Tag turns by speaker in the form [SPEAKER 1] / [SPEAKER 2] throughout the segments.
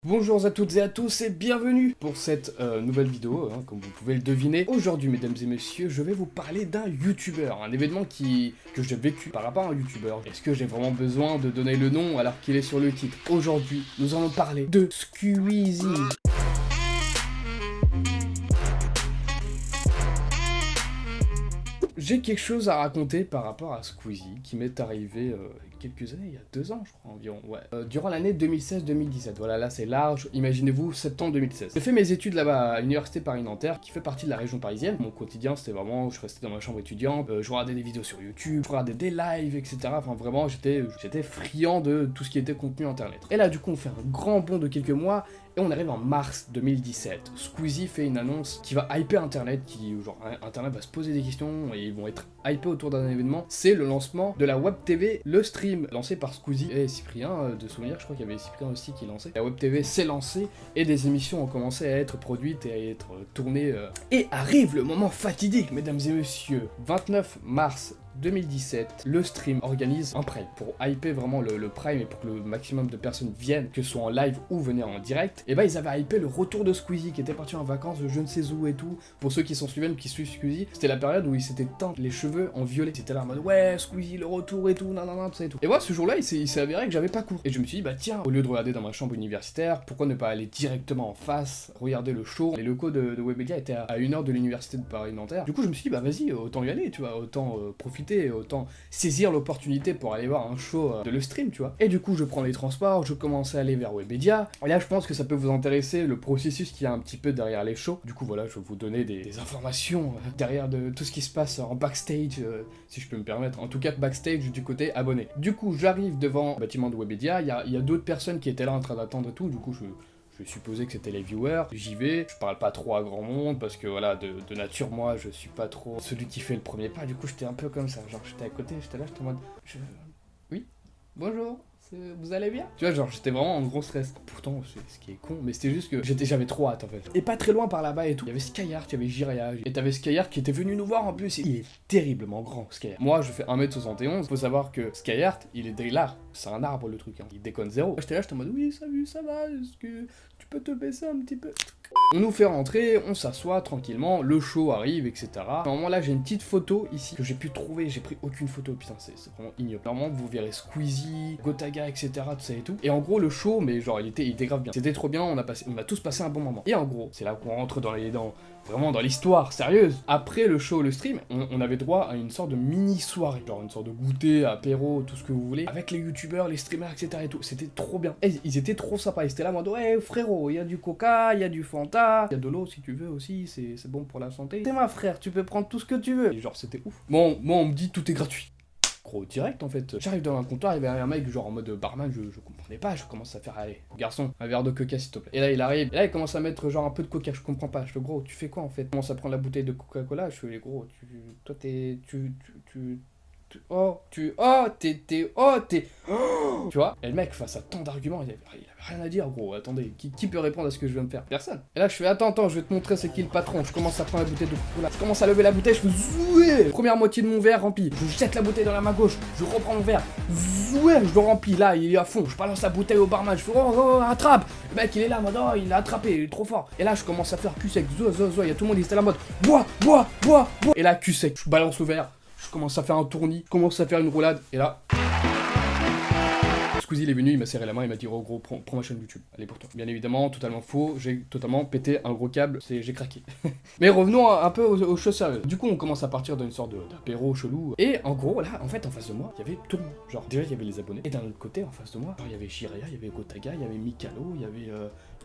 [SPEAKER 1] Bonjour à toutes et à tous et bienvenue pour cette nouvelle vidéo, comme vous pouvez le deviner. Aujourd'hui, mesdames et messieurs, je vais vous parler d'un youtubeur, un événement que j'ai vécu par rapport à un youtubeur. Est-ce que j'ai vraiment besoin de donner le nom alors qu'il est sur le titre? Aujourd'hui, nous allons parler de Squeezie. J'ai quelque chose à raconter par rapport à Squeezie qui m'est arrivé quelques années, il y a 2 ans je crois environ, ouais. Durant l'année 2016-2017, voilà, là c'est large, imaginez-vous septembre 2016. J'ai fait mes études là-bas à l'université Paris-Nanterre qui fait partie de la région parisienne. Mon quotidien c'était vraiment, je restais dans ma chambre étudiante, je regardais des vidéos sur YouTube, je regardais des lives, etc. Enfin vraiment j'étais friand de tout ce qui était contenu internet. Et là du coup on fait un grand bond de quelques mois. Et on arrive en mars 2017. Squeezie fait une annonce qui va hyper Internet, genre Internet va se poser des questions et ils vont être hypés autour d'un événement. C'est le lancement de la Web TV, le stream, lancé par Squeezie et Cyprien, de souvenir, je crois qu'il y avait Cyprien aussi qui lançait. La Web TV s'est lancée et des émissions ont commencé à être produites et à être tournées. Et arrive le moment fatidique, mesdames et messieurs. 29 mars 2017, le stream organise un prime pour hyper vraiment le prime et pour que le maximum de personnes viennent, que ce soit en live ou venir en direct. Et bah ils avaient hypé le retour de Squeezie qui était parti en vacances de je ne sais où et tout. Pour ceux qui sont suivants, qui suivent Squeezie, c'était la période où il s'était teint les cheveux en violet. C'était là en mode ouais Squeezie le retour et tout, nanana, tout ça et tout. Et moi ce jour-là il s'est avéré que j'avais pas cours. Et je me suis dit bah tiens, au lieu de regarder dans ma chambre universitaire, pourquoi ne pas aller directement en face, regarder le show. Les locaux de Webedia étaient à 1 heure de l'université de Paris-Nanterre. Du coup je me suis dit bah vas-y, autant y aller, tu vois, autant profiter, autant saisir l'opportunité pour aller voir un show de le stream, tu vois. Et du coup, je prends les transports, je commence à aller vers Webedia. Et là, je pense que ça peut vous intéresser, le processus qu'il y a un petit peu derrière les shows. Du coup, voilà, je vais vous donner des informations derrière de tout ce qui se passe en backstage, si je peux me permettre. En tout cas, backstage du côté abonné. Du coup, j'arrive devant le bâtiment de Webedia. Il y a d'autres personnes qui étaient là en train d'attendre et tout. Du coup, je supposais que c'était les viewers, j'y vais, je parle pas trop à grand monde parce que voilà, de nature moi je suis pas trop celui qui fait le premier pas, du coup j'étais un peu comme ça, genre j'étais à côté, j'étais là, j'étais en mode, oui, bonjour, vous allez bien? Tu vois, genre j'étais vraiment en gros stress. Pourtant, c'est ce qui est con, mais c'était juste que j'avais trop hâte en fait. Et pas très loin par là-bas et tout, il y avait Skyheart, il y avait Jiraya, et t'avais Skyheart qui était venu nous voir en plus, il est terriblement grand Skyheart. Moi je fais 1m71, faut savoir que Skyheart, il est drillard, c'est un arbre le truc, hein. Il déconne zéro. J'étais là, j'étais en mode oui, salut, ça va, est-ce que tu peux te baisser un petit peu? On nous fait rentrer, on s'assoit tranquillement, le show arrive, etc. Normalement là j'ai une petite photo ici que j'ai pu trouver, j'ai pris aucune photo, putain c'est vraiment ignoble. Normalement vous verrez Squeezie, Gotaga, etc. tout ça et tout. Et en gros le show, mais genre il était grave bien. C'était trop bien, on a tous passé un bon moment. Et en gros, c'est là qu'on rentre vraiment dans l'histoire sérieuse. Après le show, le stream, on avait droit à une sorte de mini soirée, genre une sorte de goûter, apéro, tout ce que vous voulez, avec les youtubeurs, les streamers, etc. et tout. C'était trop bien. Et ils étaient trop sympas. Ils étaient là en mode ouais frérot, il y a du coca, il y a du Fanta, il y a de l'eau si tu veux aussi, c'est bon pour la santé. C'est ma frère, tu peux prendre tout ce que tu veux. Et genre c'était ouf. Bon, moi on me dit tout est gratuit. Gros direct en fait. J'arrive dans un comptoir, il y avait un mec genre en mode barman, je comprenais pas, je commence à faire allez, garçon, un verre de coca s'il te plaît. Et là il arrive, et là il commence à mettre genre un peu de coca, je comprends pas. Je fais gros, tu fais quoi en fait? Je commence à prendre la bouteille de Coca-Cola, je fais gros, toi t'es tu vois, et le mec face à tant d'arguments, il avait rien à dire gros, attendez, qui peut répondre à ce que je viens de faire? Personne. Et là je fais attends, je vais te montrer c'est qui le patron. Je commence à prendre la bouteille de Coca-Cola, je commence à lever la bouteille, je fais zoué, première moitié de mon verre rempli, je jette la bouteille dans la main gauche, je reprends mon verre, zoué, je le remplis, là il est à fond, je balance la bouteille au barman, je fais oh attrape, le mec il est là en mode oh il a attrapé, il est trop fort. Et là je commence à faire cul sec, zo, il y a tout le monde, il était là en mode bois, et là cul sec, je balance le verre. Je commence à faire un tournis, je commence à faire une roulade, et là... Squeezie il est venu, il m'a serré la main, il m'a dit oh gros, prends ma chaîne YouTube, allez pour toi. Bien évidemment, totalement faux, j'ai totalement pété un gros câble, j'ai craqué. Mais revenons un peu aux choses sérieuses. Du coup on commence à partir d'une sorte d'apéro chelou, et en gros là, en fait en face de moi, il y avait tout le monde. Genre déjà il y avait les abonnés, et d'un autre côté en face de moi, genre il y avait Jiraya, il y avait Gotaga, il y avait Mikalo, il y avait...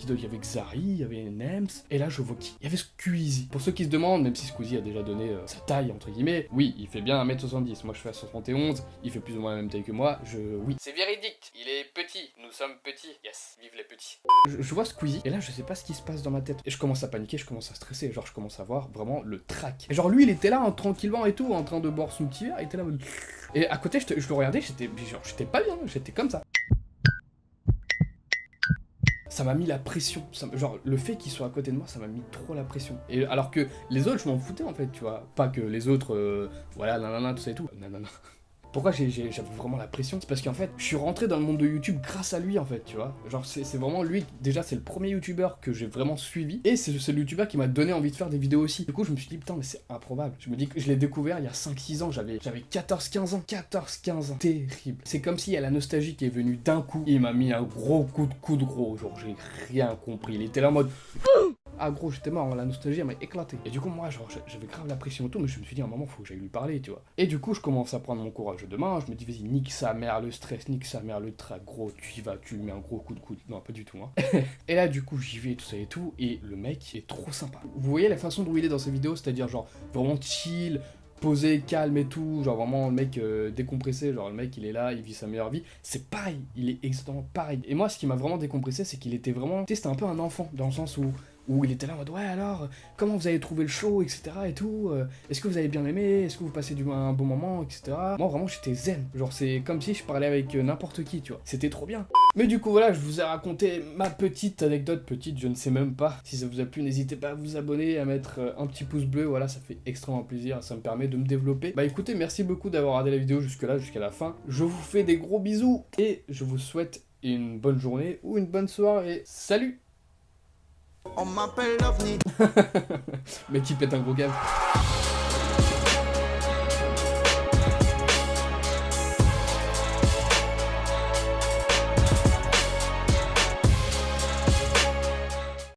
[SPEAKER 1] il y avait Xari, il y avait Nems, et là je vois qui? Il y avait Squeezie. Pour ceux qui se demandent, même si Squeezie a déjà donné sa taille, entre guillemets, oui, il fait bien 1m70, moi je fais à 71, il fait plus ou moins la même taille que moi, oui. C'est véridique, il est petit, nous sommes petits, yes, vive les petits. Je vois Squeezie, et là je sais pas ce qui se passe dans ma tête, et je commence à paniquer, je commence à stresser, genre je commence à voir vraiment le trac. Et genre lui il était là, tranquillement et tout, en train de boire son petit verre, il était là, et à côté je le regardais, j'étais pas bien, j'étais comme ça. Ça m'a mis la pression, genre le fait qu'il soit à côté de moi, ça m'a mis trop la pression. Et alors que les autres, je m'en foutais en fait, tu vois. Pas que les autres, voilà, nanana, tout ça et tout. Nanana. Pourquoi j'avais vraiment la pression? C'est parce qu'en fait, je suis rentré dans le monde de YouTube grâce à lui, en fait, tu vois. Genre, c'est vraiment lui, déjà, c'est le premier youtubeur que j'ai vraiment suivi, et c'est le youtubeur qui m'a donné envie de faire des vidéos aussi. Du coup, je me suis dit, putain, mais c'est improbable. Je me dis que je l'ai découvert il y a 5-6 ans, j'avais 14-15 ans. 14-15 ans. Terrible. C'est comme s'il y a la nostalgie qui est venue d'un coup, et il m'a mis un gros coup de gros. Genre, j'ai rien compris. Il était là en mode... Ah gros, j'étais mort, la nostalgie elle m'a éclaté. Et du coup, moi, genre, j'avais grave la pression et tout, mais je me suis dit à un moment, faut que j'aille lui parler, tu vois. Et du coup, je commence à prendre mon courage de main, je me dis, vas-y, nique sa mère le stress, nique sa mère le trac, gros, tu y vas, tu lui mets un gros coup de coude. Non, pas du tout, hein. Et là, du coup, j'y vais, tout ça et tout, et le mec est trop sympa. Vous voyez la façon dont il est dans ses vidéos, c'est-à-dire, genre, vraiment chill, posé, calme et tout, genre vraiment le mec décompressé, genre le mec il est là, il vit sa meilleure vie, c'est pareil, il est exactement pareil. Et moi ce qui m'a vraiment décompressé c'est qu'il était vraiment, tu sais c'était un peu un enfant, dans le sens où il était là en mode ouais alors, comment vous avez trouvé le show, etc. et tout, est-ce que vous avez bien aimé, est-ce que vous passez un bon moment, etc. Moi vraiment j'étais zen, genre c'est comme si je parlais avec n'importe qui, tu vois, c'était trop bien. Mais du coup voilà, je vous ai raconté ma petite anecdote, petite, je ne sais même pas. Si ça vous a plu, n'hésitez pas à vous abonner, à mettre un petit pouce bleu, voilà, ça fait extrêmement plaisir, ça me permet de me développer. Bah écoutez, merci beaucoup d'avoir regardé la vidéo jusque là, jusqu'à la fin. Je vous fais des gros bisous et je vous souhaite une bonne journée ou une bonne soirée. Salut.
[SPEAKER 2] On m'appelle l'OVNI.
[SPEAKER 1] Mais qui pète un gros gave.